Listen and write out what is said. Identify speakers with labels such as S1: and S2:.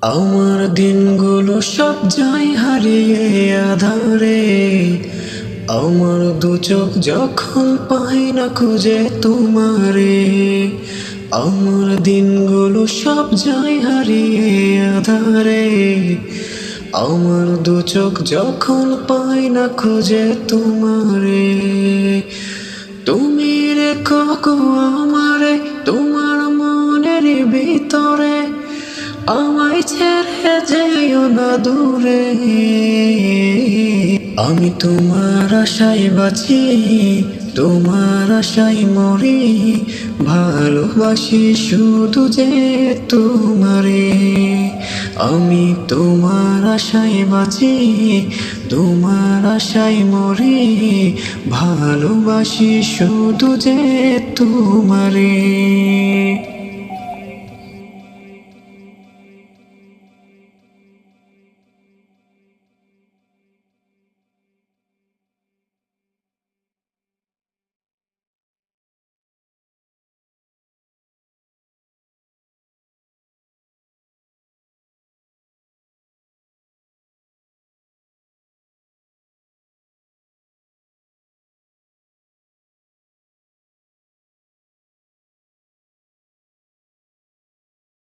S1: আমার দিনগুলো সব যায় হারিয়ে আধারে। আমার দু চোখ যখন পাই না খুঁজে তোমারে। আমার দিনগুলো সব যায় হারিয়ে আধারে। আমার দু চোখ যখন পাই না খুঁজে তোমারে। তুমি রেখো গো আমারে তোমার মনের ভিতরে, আমায় ছেড়ে যেও না দূরে। আমি তোমার আশায় বাঁচি, তোমার আশায় মরি, ভালোবাসি শুধু যে তোমারে। আমি তোমার আশায় বাঁচি, তোমার আশায় মরি, ভালোবাসি শুধু যে তোমারে।